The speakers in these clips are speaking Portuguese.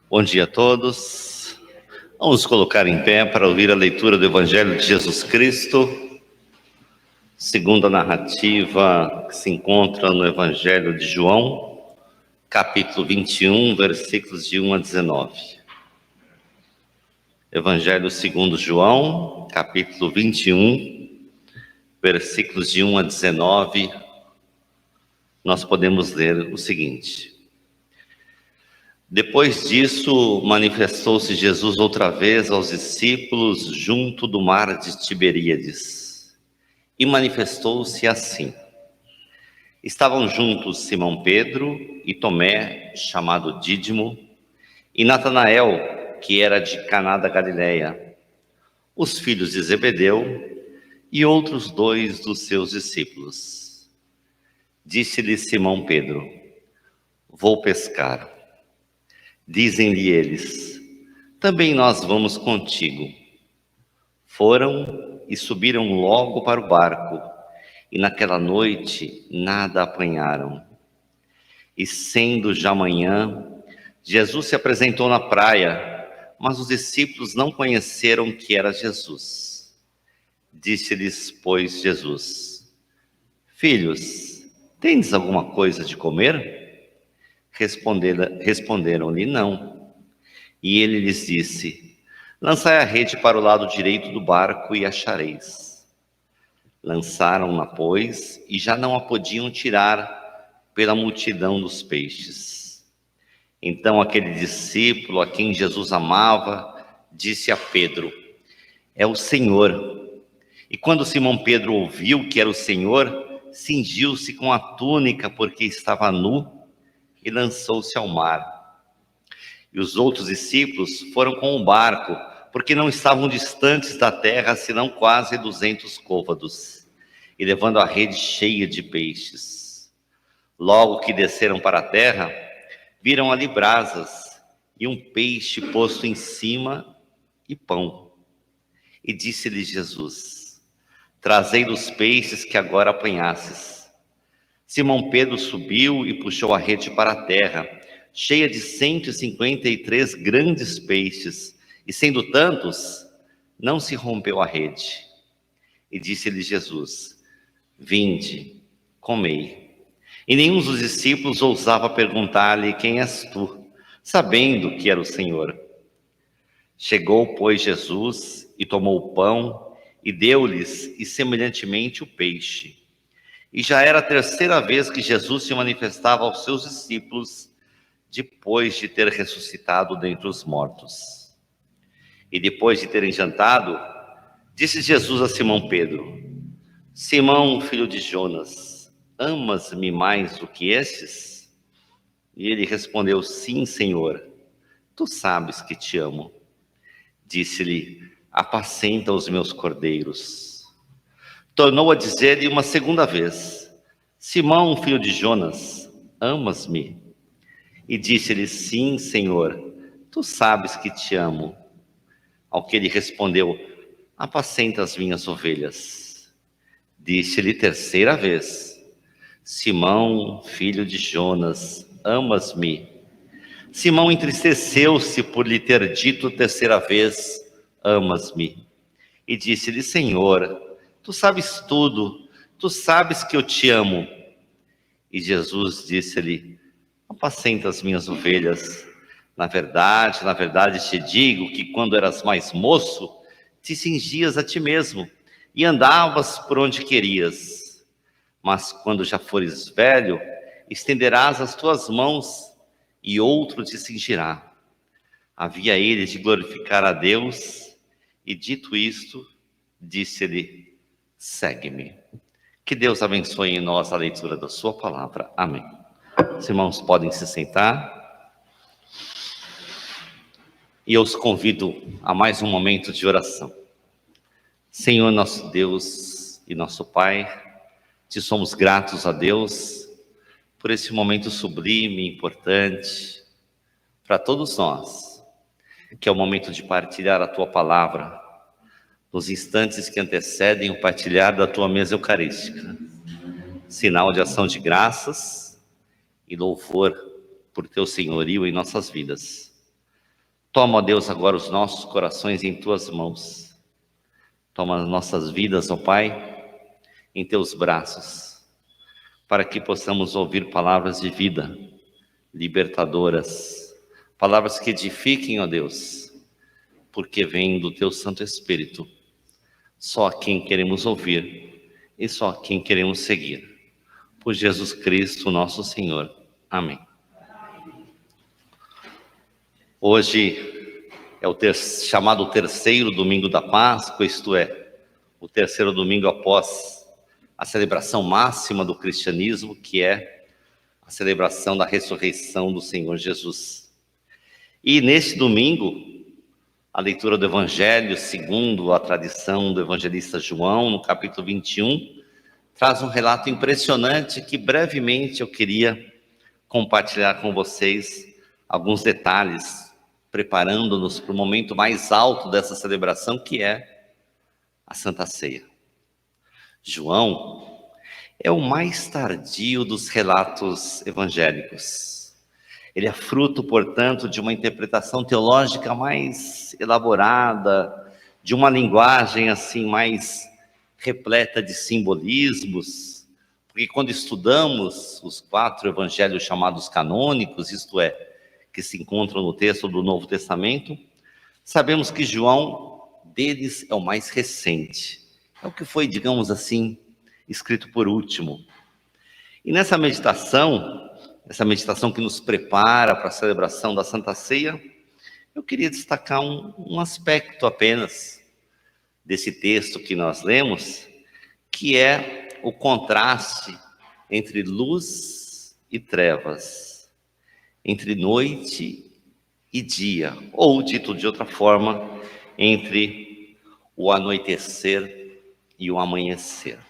Bom dia a todos. Vamos colocar em pé para ouvir a leitura do Evangelho de Jesus Cristo, segundo a narrativa que se encontra no Evangelho de João, capítulo 21, versículos de 1 a 19. Evangelho segundo João, capítulo 21, versículos de 1 a 19, nós podemos ler o seguinte: Depois disso, manifestou-se Jesus outra vez aos discípulos junto do mar de Tiberíades, e manifestou-se assim. Estavam juntos Simão Pedro e Tomé, chamado Dídimo, e Natanael, que era de Caná da Galileia, os filhos de Zebedeu e outros 2 dos seus discípulos. Disse-lhe Simão Pedro: Vou pescar. Dizem-lhe eles: Também nós vamos contigo. Foram e subiram logo para o barco, e naquela noite nada apanharam. E sendo já manhã, Jesus se apresentou na praia, mas os discípulos não conheceram que era Jesus. Disse-lhes, pois, Jesus: Filhos, tendes alguma coisa de comer? Responderam-lhe, não. E ele lhes disse: Lançai a rede para o lado direito do barco e achareis. Lançaram-na, pois, e já não a podiam tirar pela multidão dos peixes. Então aquele discípulo a quem Jesus amava disse a Pedro: É o Senhor. E quando Simão Pedro ouviu que era o Senhor, cingiu-se com a túnica, porque estava nu, e lançou-se ao mar. E os outros discípulos foram com o barco, porque não estavam distantes da terra, senão quase 200 côvados, e levando a rede cheia de peixes. Logo que desceram para a terra, viram ali brasas, e um peixe posto em cima, e pão. E disse-lhes Jesus: Trazei dos peixes que agora apanhastes. Simão Pedro subiu e puxou a rede para a terra, cheia de 153 grandes peixes, e sendo tantos, não se rompeu a rede. E disse-lhe Jesus: Vinde, comei. E nenhum dos discípulos ousava perguntar-lhe: Quem és tu? Sabendo que era o Senhor. Chegou, pois, Jesus e tomou o pão e deu-lhes, e semelhantemente o peixe. E já era a terceira vez que Jesus se manifestava aos seus discípulos, depois de ter ressuscitado dentre os mortos. E depois de terem jantado, disse Jesus a Simão Pedro: Simão, filho de Jonas, amas-me mais do que estes? E ele respondeu: Sim, Senhor, tu sabes que te amo. Disse-lhe: Apacenta os meus cordeiros. Tornou a dizer-lhe uma segunda vez: Simão, filho de Jonas, amas-me? E disse-lhe: Sim, Senhor, tu sabes que te amo. Ao que ele respondeu: Apacenta as minhas ovelhas. Disse-lhe terceira vez: Simão, filho de Jonas, amas-me? Simão entristeceu-se por lhe ter dito terceira vez: Amas-me? E disse-lhe: Senhor, tu sabes tudo, tu sabes que eu te amo. E Jesus disse-lhe: Apacenta as minhas ovelhas. Na verdade te digo que quando eras mais moço, te cingias a ti mesmo e andavas por onde querias. Mas quando já fores velho, estenderás as tuas mãos e outro te cingirá. Havia ele de glorificar a Deus, e dito isto, disse-lhe: Segue-me. Que Deus abençoe em nós a leitura da sua palavra. Amém. Os irmãos podem se sentar. E eu os convido a mais um momento de oração. Senhor, nosso Deus e nosso Pai, te somos gratos a Deus por esse momento sublime e importante para todos nós, que é o momento de partilhar a tua palavra, nos instantes que antecedem o partilhar da tua mesa eucarística, sinal de ação de graças e louvor por teu senhorio em nossas vidas. Toma, ó Deus, agora os nossos corações em tuas mãos. Toma as nossas vidas, ó Pai, em teus braços, para que possamos ouvir palavras de vida, libertadoras, palavras que edifiquem, ó Deus, porque vêm do teu Santo Espírito. Só a quem queremos ouvir e só a quem queremos seguir. Por Jesus Cristo, nosso Senhor. Amém. Hoje é o chamado terceiro domingo da Páscoa, isto é, o terceiro domingo após a celebração máxima do cristianismo, que é a celebração da ressurreição do Senhor Jesus. E neste domingo, a leitura do Evangelho, segundo a tradição do evangelista João, no capítulo 21, traz um relato impressionante que brevemente eu queria compartilhar com vocês alguns detalhes, preparando-nos para o momento mais alto dessa celebração, que é a Santa Ceia. João é o mais tardio dos relatos evangélicos. Ele é fruto, portanto, de uma interpretação teológica mais elaborada, de uma linguagem assim mais repleta de simbolismos, porque quando estudamos os 4 evangelhos chamados canônicos, isto é, que se encontram no texto do Novo Testamento, sabemos que João, deles, é o mais recente. É o que foi, digamos assim, escrito por último. E nessa meditação que nos prepara para a celebração da Santa Ceia, eu queria destacar um aspecto apenas desse texto que nós lemos, que é o contraste entre luz e trevas, entre noite e dia, ou, dito de outra forma, entre o anoitecer e o amanhecer.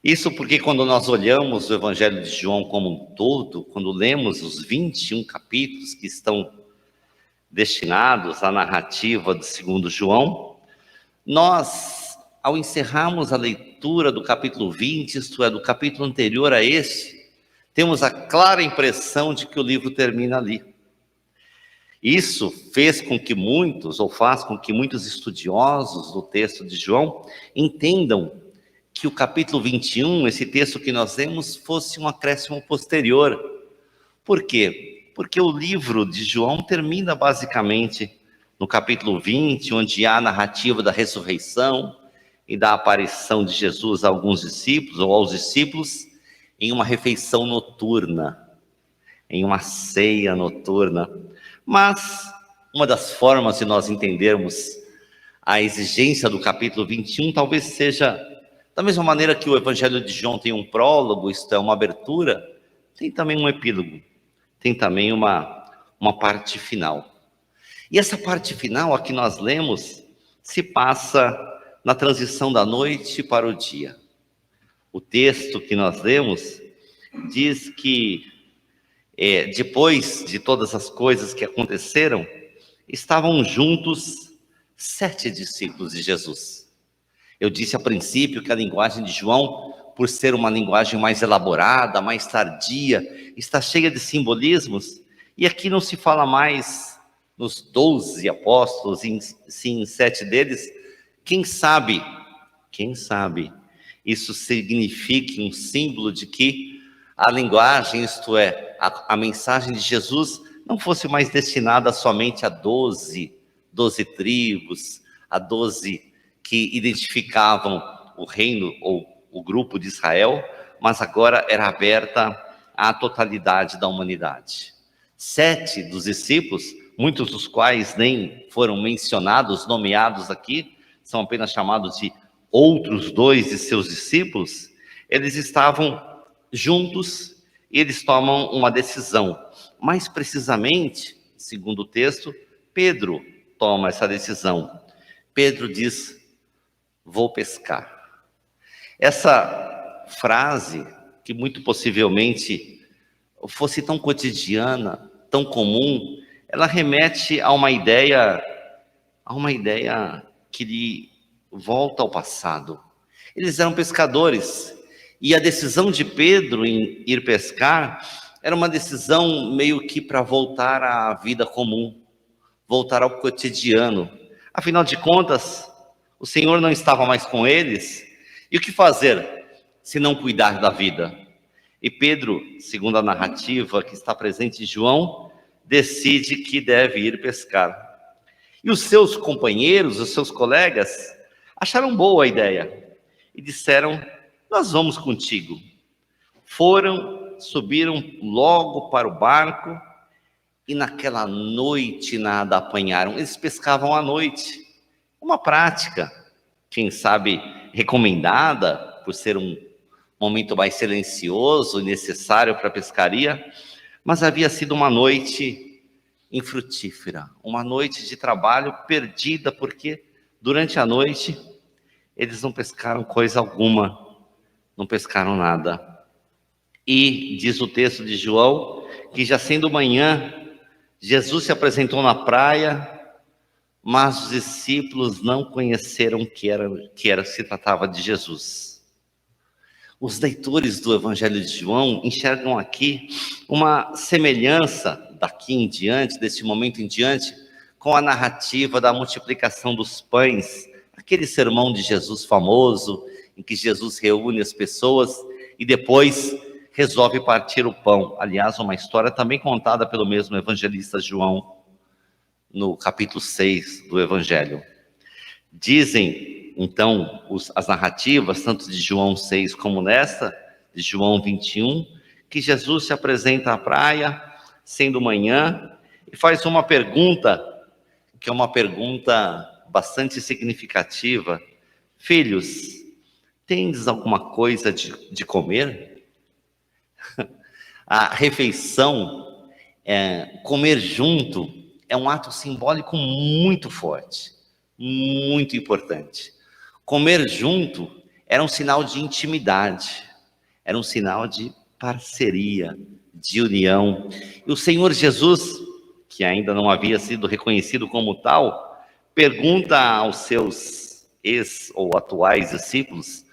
Isso porque quando nós olhamos o Evangelho de João como um todo, quando lemos os 21 capítulos que estão destinados à narrativa do segundo João, nós, ao encerrarmos a leitura do capítulo 20, isto é, do capítulo anterior a este, temos a clara impressão de que o livro termina ali. Isso fez com que muitos, ou faz com que muitos estudiosos do texto de João entendam que o capítulo 21, esse texto que nós lemos, fosse um acréscimo posterior. Por quê? Porque o livro de João termina basicamente no capítulo 20, onde há a narrativa da ressurreição e da aparição de Jesus a alguns discípulos, ou aos discípulos, em uma refeição noturna, em uma ceia noturna. Mas uma das formas de nós entendermos a exigência do capítulo 21 talvez seja, da mesma maneira que o Evangelho de João tem um prólogo, isto é, uma abertura, tem também um epílogo, tem também uma parte final. E essa parte final, a que nós lemos, se passa na transição da noite para o dia. O texto que nós lemos diz que, depois de todas as coisas que aconteceram, estavam juntos 7 discípulos de Jesus. Eu disse a princípio que a linguagem de João, por ser uma linguagem mais elaborada, mais tardia, está cheia de simbolismos, e aqui não se fala mais nos 12 apóstolos, sim, em 7 deles. Quem sabe, isso signifique um símbolo de que a linguagem, isto é, a mensagem de Jesus, não fosse mais destinada somente a 12 tribos, a 12 que identificavam o reino ou o grupo de Israel, mas agora era aberta à totalidade da humanidade. 7 dos discípulos, muitos dos quais nem foram mencionados, nomeados aqui, são apenas chamados de outros 2 de seus discípulos, eles estavam juntos e eles tomam uma decisão. Mais precisamente, segundo o texto, Pedro toma essa decisão. Pedro diz: vou pescar. Essa frase, que muito possivelmente fosse tão cotidiana, tão comum, ela remete a uma ideia que lhe volta ao passado. Eles eram pescadores, e a decisão de Pedro em ir pescar era uma decisão meio que para voltar à vida comum, voltar ao cotidiano. Afinal de contas, o Senhor não estava mais com eles. E o que fazer se não cuidar da vida? E Pedro, segundo a narrativa que está presente em João, decide que deve ir pescar. E os seus companheiros, os seus colegas, acharam boa a ideia e disseram: nós vamos contigo. Subiram logo para o barco e naquela noite nada apanharam. Eles pescavam à noite, uma prática, quem sabe recomendada por ser um momento mais silencioso e necessário para a pescaria, mas havia sido uma noite infrutífera, uma noite de trabalho perdida, porque durante a noite eles não pescaram coisa alguma, não pescaram nada. E diz o texto de João que já sendo manhã, Jesus se apresentou na praia, mas os discípulos não conheceram que se tratava de Jesus. Os leitores do Evangelho de João enxergam aqui uma semelhança daqui em diante, desse momento em diante, com a narrativa da multiplicação dos pães, aquele sermão de Jesus famoso, em que Jesus reúne as pessoas e depois resolve partir o pão. Aliás, uma história também contada pelo mesmo evangelista João, no capítulo 6 do Evangelho. Dizem, então, as narrativas, tanto de João 6 como nesta, de João 21, que Jesus se apresenta à praia, sendo manhã, e faz uma pergunta, que é uma pergunta bastante significativa: filhos, tendes alguma coisa de comer? A refeição, comer junto, é um ato simbólico muito forte, muito importante. Comer junto era um sinal de intimidade, era um sinal de parceria, de união. E o Senhor Jesus, que ainda não havia sido reconhecido como tal, pergunta aos seus ex ou atuais discípulos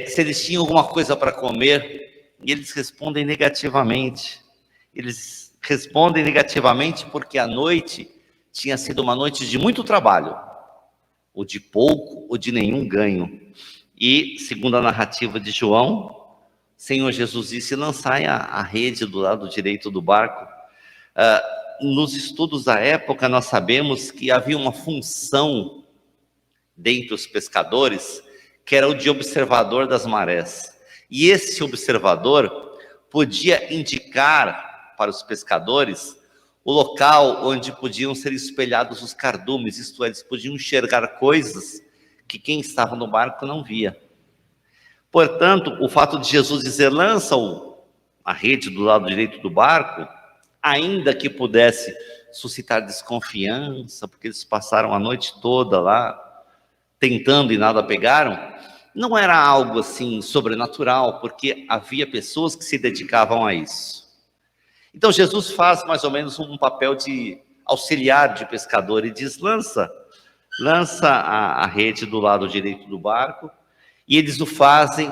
se eles tinham alguma coisa para comer, e eles respondem negativamente. Eles respondem negativamente porque a noite tinha sido uma noite de muito trabalho, ou de pouco, ou de nenhum ganho. E, segundo a narrativa de João, Senhor Jesus disse: lançai a rede do lado direito do barco. Nos estudos da época, nós sabemos que havia uma função dentre os pescadores, que era o de observador das marés. E esse observador podia indicar para os pescadores o local onde podiam ser espelhados os cardumes, isto é, eles podiam enxergar coisas que quem estava no barco não via. Portanto, o fato de Jesus dizer: lança a rede do lado direito do barco, ainda que pudesse suscitar desconfiança, porque eles passaram a noite toda lá tentando e nada pegaram, não era algo assim sobrenatural, porque havia pessoas que se dedicavam a isso. Então Jesus faz mais ou menos um papel de auxiliar de pescador e diz: lança a rede do lado direito do barco. E eles o fazem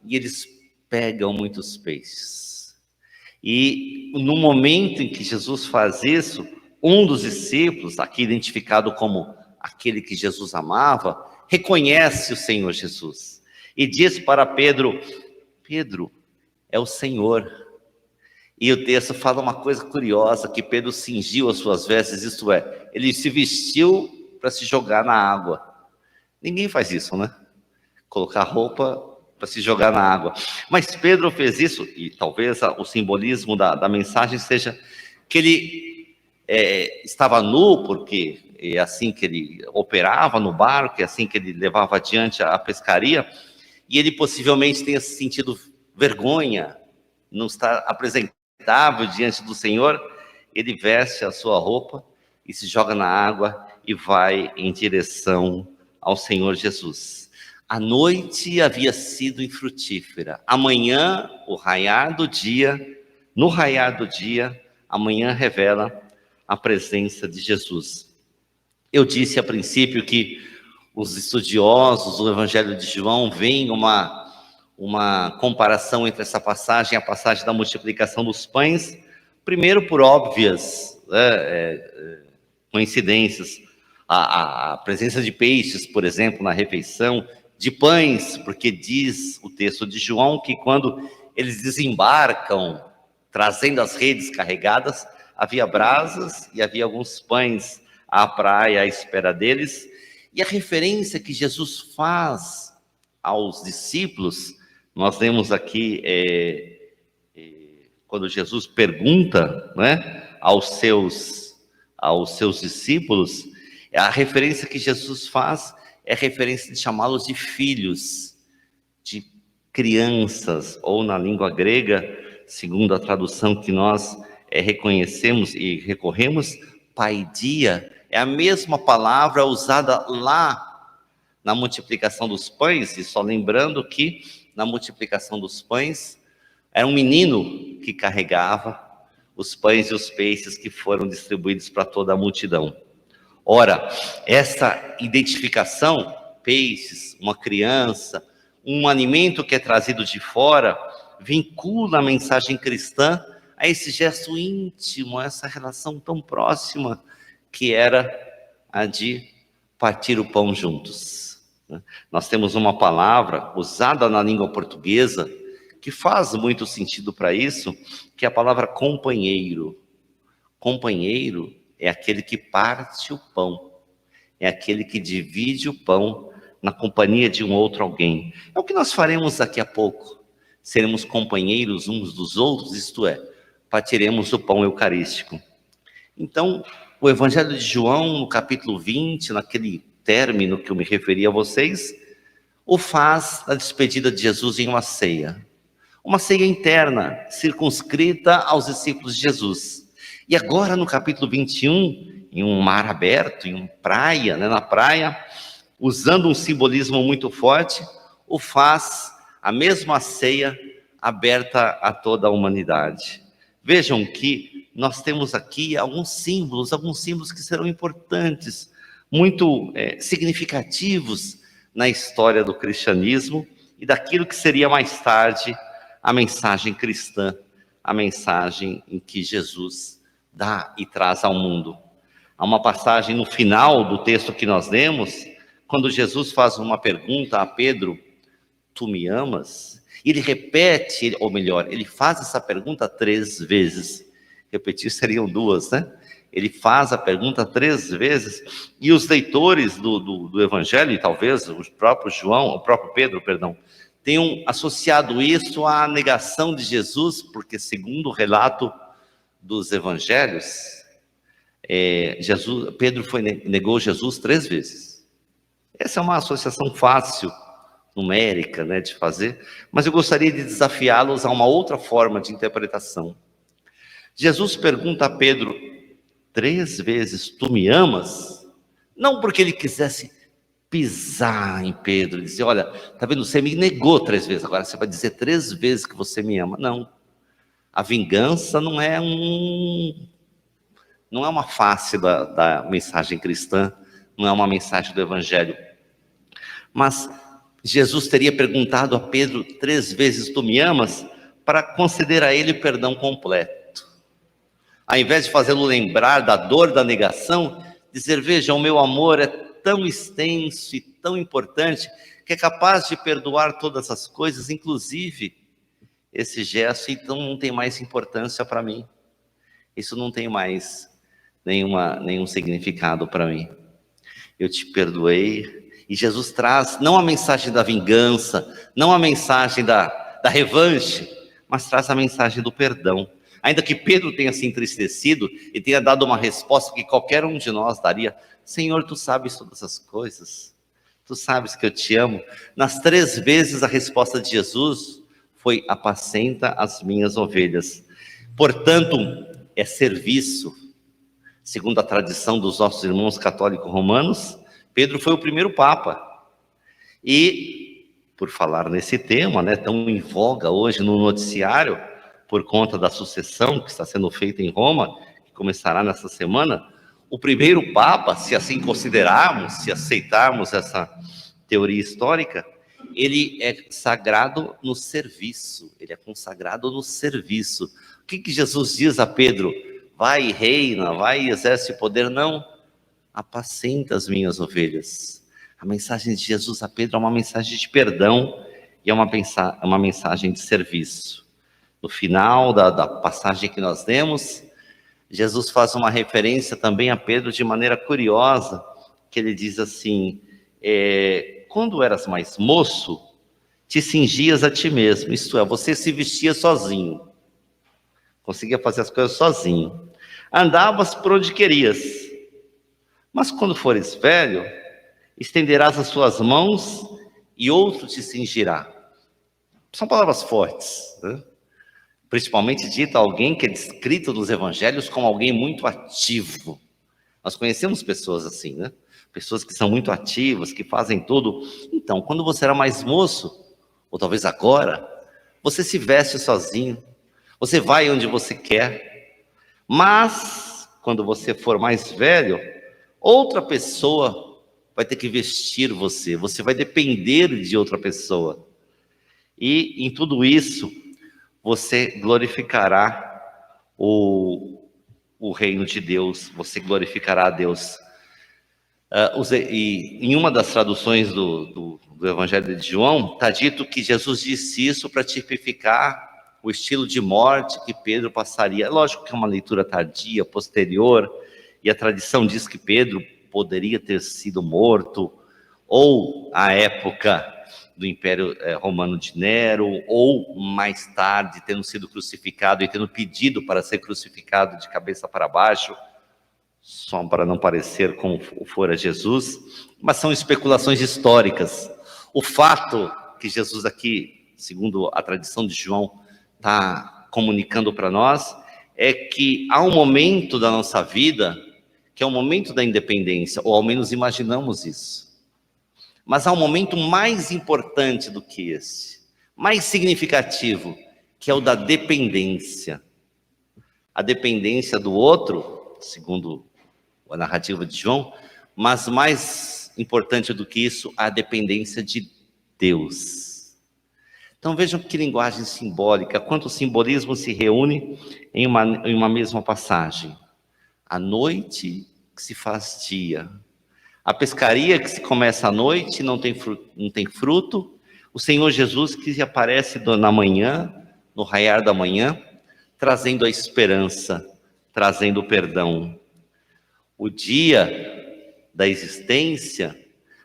e eles pegam muitos peixes. E no momento em que Jesus faz isso, um dos discípulos, aqui identificado como aquele que Jesus amava, reconhece o Senhor Jesus e diz para Pedro: Pedro, é o Senhor. E o texto fala uma coisa curiosa, que Pedro cingiu as suas vestes, isto é, ele se vestiu para se jogar na água. Ninguém faz isso, né? Colocar roupa para se jogar na água. Mas Pedro fez isso, e talvez o simbolismo da mensagem seja que ele estava nu, porque é assim que ele operava no barco, é assim que ele levava adiante a pescaria, e ele possivelmente tenha sentido vergonha, não estar apresentável diante do Senhor. Ele veste a sua roupa e se joga na água e vai em direção ao Senhor Jesus. A noite havia sido infrutífera. Amanhã, no raiar do dia, amanhã revela a presença de Jesus. Eu disse a princípio que os estudiosos do Evangelho de João veem uma comparação entre essa passagem e a passagem da multiplicação dos pães, primeiro por óbvias coincidências. A presença de peixes, por exemplo, na refeição, de pães, porque diz o texto de João que quando eles desembarcam, trazendo as redes carregadas, havia brasas e havia alguns pães à praia à espera deles. E a referência que Jesus faz aos discípulos, nós lemos aqui, quando Jesus pergunta, né, aos seus discípulos, a referência que Jesus faz é a referência de chamá-los de filhos, de crianças, ou na língua grega, segundo a tradução que nós reconhecemos e recorremos, paidia, é a mesma palavra usada lá na multiplicação dos pães, e só lembrando que na multiplicação dos pães era um menino que carregava os pães e os peixes que foram distribuídos para toda a multidão. Ora, essa identificação, peixes, uma criança, um alimento que é trazido de fora, vincula a mensagem cristã a esse gesto íntimo, a essa relação tão próxima que era a de partir o pão juntos. Nós temos uma palavra usada na língua portuguesa que faz muito sentido para isso, que é a palavra companheiro. Companheiro é aquele que parte o pão, é aquele que divide o pão na companhia de um outro alguém. É o que nós faremos daqui a pouco. Seremos companheiros uns dos outros, isto é, partiremos o pão eucarístico. Então, o Evangelho de João, no capítulo 20, naquele término que eu me referi a vocês, o faz na despedida de Jesus em uma ceia. Uma ceia interna, circunscrita aos discípulos de Jesus. E agora, no capítulo 21, em um mar aberto, em uma praia, na praia, usando um simbolismo muito forte, o faz a mesma ceia aberta a toda a humanidade. Vejam que nós temos aqui alguns símbolos que serão importantes, muito significativos na história do cristianismo e daquilo que seria mais tarde a mensagem cristã, a mensagem em que Jesus dá e traz ao mundo. Há uma passagem no final do texto que nós lemos, quando Jesus faz uma pergunta a Pedro: tu me amas? Ele repete, ou melhor, ele faz essa pergunta 3 vezes. Repetir seriam 2, né? Ele faz a pergunta 3 vezes, e os leitores do Evangelho, e talvez o próprio Pedro, tenham associado isso à negação de Jesus, porque segundo o relato dos Evangelhos, Pedro negou Jesus 3 vezes. Essa é uma associação fácil, numérica, de fazer, mas eu gostaria de desafiá-los a uma outra forma de interpretação. Jesus pergunta a Pedro 3 vezes: tu me amas? Não porque ele quisesse pisar em Pedro e dizer: olha, tá vendo, você me negou 3 vezes, agora você vai dizer 3 vezes que você me ama. Não, a vingança não é uma face da mensagem cristã, não é uma mensagem do Evangelho. Mas Jesus teria perguntado a Pedro 3 vezes: tu me amas? Para conceder a ele perdão completo. Ao invés de fazê-lo lembrar da dor da negação, dizer: veja, o meu amor é tão extenso e tão importante que é capaz de perdoar todas as coisas, inclusive esse gesto, então não tem mais importância para mim. Isso não tem mais nenhum significado para mim. Eu te perdoei. E Jesus traz não a mensagem da vingança, não a mensagem da revanche, mas traz a mensagem do perdão. Ainda que Pedro tenha se entristecido e tenha dado uma resposta que qualquer um de nós daria: Senhor, tu sabes todas as coisas, tu sabes que eu te amo. Nas 3 vezes a resposta de Jesus foi: apacenta as minhas ovelhas. Portanto, é serviço. Segundo a tradição dos nossos irmãos católicos romanos, Pedro foi o primeiro Papa. E, por falar nesse tema, tão em voga hoje no noticiário, por conta da sucessão que está sendo feita em Roma, que começará nessa semana, o primeiro Papa, se assim considerarmos, se aceitarmos essa teoria histórica, ele é sagrado no serviço, ele é consagrado no serviço. O que Jesus diz a Pedro? Vai e reina, vai e exerce poder? Não. apacenta as minhas ovelhas. A mensagem de Jesus a Pedro é uma mensagem de perdão e é uma mensagem de serviço. No final da passagem que nós lemos, Jesus faz uma referência também a Pedro de maneira curiosa, que ele diz assim, quando eras mais moço, te cingias a ti mesmo, isto é, você se vestia sozinho, conseguia fazer as coisas sozinho, andavas por onde querias, mas quando fores velho, estenderás as suas mãos e outro te cingirá. São palavras fortes, né? Principalmente dito a alguém que é descrito nos evangelhos como alguém muito ativo. Nós conhecemos pessoas assim, né? Pessoas que são muito ativas, que fazem tudo. Então, quando você era mais moço, ou talvez agora, você se veste sozinho, você vai onde você quer. Mas, quando você for mais velho, outra pessoa vai ter que vestir você, você vai depender de outra pessoa. E em tudo isso, você glorificará o reino de Deus, você glorificará a Deus. E em uma das traduções do Evangelho de João, está dito que Jesus disse isso para tipificar o estilo de morte que Pedro passaria. É lógico que é uma leitura tardia, posterior, e a tradição diz que Pedro poderia ter sido morto, ou à época do Império Romano de Nero, ou mais tarde tendo sido crucificado e tendo pedido para ser crucificado de cabeça para baixo, só para não parecer como fora Jesus, mas são especulações históricas. O fato que Jesus aqui, segundo a tradição de João, está comunicando para nós, é que há um momento da nossa vida, que é o momento da independência, ou ao menos imaginamos isso. Mas há um momento mais importante do que esse, mais significativo, que é o da dependência. A dependência do outro, segundo a narrativa de João, mas mais importante do que isso, a dependência de Deus. Então vejam que linguagem simbólica, quanto simbolismo se reúne em uma mesma passagem. A noite que se faz dia, a pescaria que se começa à noite, não tem fruto, o Senhor Jesus que aparece na manhã, no raiar da manhã, trazendo a esperança, trazendo o perdão. O dia da existência,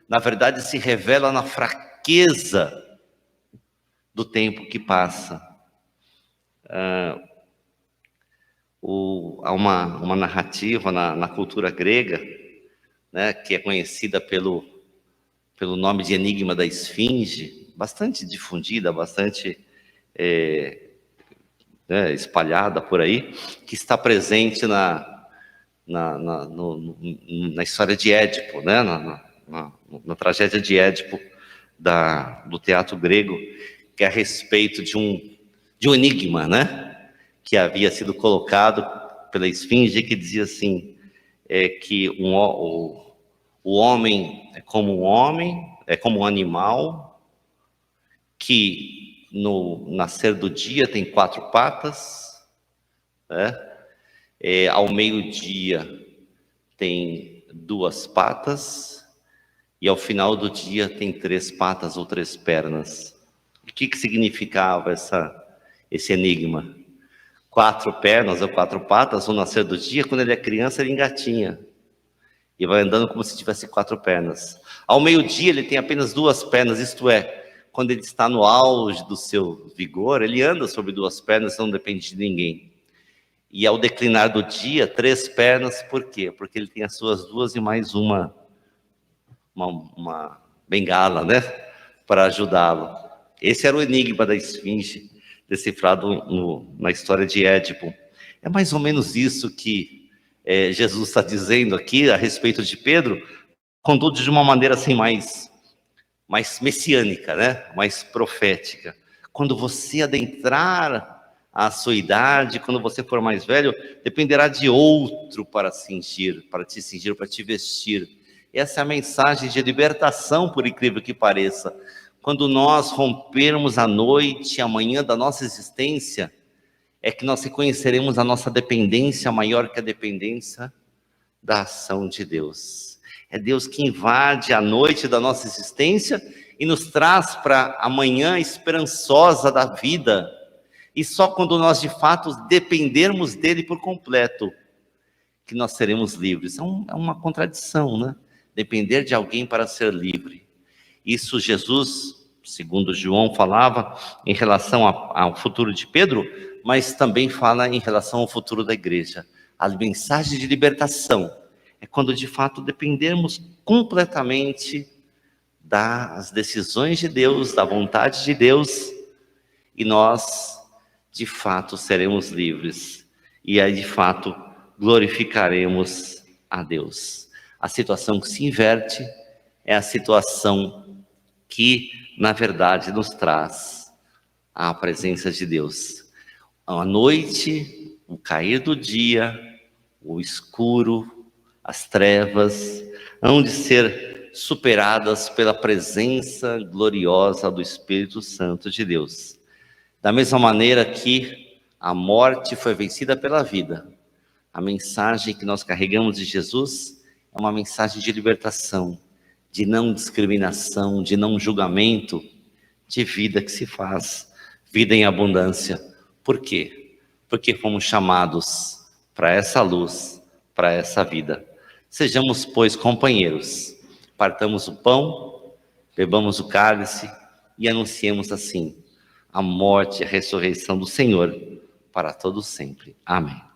na verdade, se revela na fraqueza do tempo que passa. Há uma narrativa na cultura grega, né, que é conhecida pelo nome de Enigma da Esfinge, bastante difundida, bastante espalhada por aí, que está presente na história de Édipo, né, na tragédia de Édipo do teatro grego, que é a respeito de um enigma, né, que havia sido colocado pela Esfinge, que dizia assim, que o homem é como um homem, é como um animal, que no nascer do dia tem 4 patas, né? Ao meio-dia tem 2 patas, e ao final do dia tem 3 patas ou 3 pernas. O que significava esse enigma? 4 pernas ou 4 patas, no nascer do dia, quando ele é criança, ele engatinha. E vai andando como se tivesse 4 pernas. Ao meio-dia, ele tem apenas 2 pernas, isto é, quando ele está no auge do seu vigor, ele anda sobre 2 pernas, não depende de ninguém. E ao declinar do dia, 3 pernas, por quê? Porque ele tem as suas 2 e mais uma bengala, né? Para ajudá-lo. Esse era o enigma da Esfinge, decifrado na história de Édipo. É mais ou menos isso que Jesus está dizendo aqui a respeito de Pedro, contudo de uma maneira assim mais messiânica, né? Mais profética. Quando você adentrar a sua idade, quando você for mais velho, dependerá de outro para te cingir, para te vestir. Essa é a mensagem de libertação, por incrível que pareça. Quando nós rompermos a noite, a manhã da nossa existência, é que nós reconheceremos a nossa dependência maior que a dependência da ação de Deus. É Deus que invade a noite da nossa existência e nos traz para a manhã esperançosa da vida. E só quando nós de fato dependermos dele por completo, que nós seremos livres. É uma contradição, né? Depender de alguém para ser livre. Isso Jesus, segundo João, falava em relação ao futuro de Pedro, mas também fala em relação ao futuro da igreja. A mensagem de libertação é quando de fato dependermos completamente das decisões de Deus, da vontade de Deus, e nós de fato seremos livres. E aí de fato glorificaremos a Deus. A situação que se inverte é a situação que, na verdade, nos traz a presença de Deus. A noite, o cair do dia, o escuro, as trevas, hão de ser superadas pela presença gloriosa do Espírito Santo de Deus. Da mesma maneira que a morte foi vencida pela vida, a mensagem que nós carregamos de Jesus é uma mensagem de libertação, de não discriminação, de não julgamento, de vida que se faz, vida em abundância. Por quê? Porque fomos chamados para essa luz, para essa vida. Sejamos, pois, companheiros, partamos o pão, bebamos o cálice e anunciemos assim a morte e a ressurreição do Senhor para todos sempre. Amém.